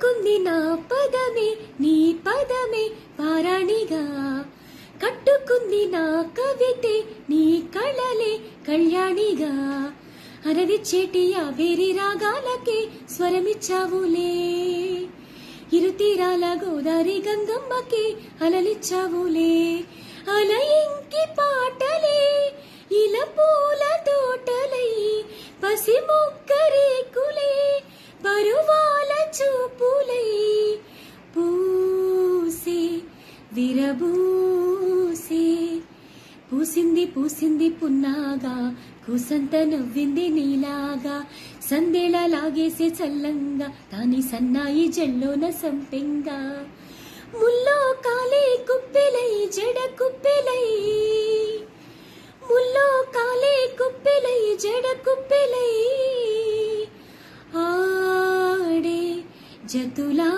కట్టుకుంది నా పదమే నీ పదమే పారాణిగా, కట్టుకుంది నా కవితే నీ కళలే కళ్యాణిగా, అరవిచ్చేటి వేరి రాగాలకే స్వరమిచ్చావులే, ఇరుతీరాల గోదారి గంగమ్మకి అలలిచ్చావులే, అలయింకి పాటలే ఇలా పూల తోటలై పసి మొక్కరేకులే పరువాల చూపులై పూసే విరబూసే, పూసింది పూసింది పున్నాగా కూసంత నవ్వింది నీలాగా, సందేళ లాగేసే చల్లంగా తాని సన్నాయి జల్లోన సంపెంగా, ముల్లో కాలే కుప్పెలై జడ కుప్పెలై, ముల్లో కాలే కుప్పెలై జడ కుప్పెలై, ఆడే జతులా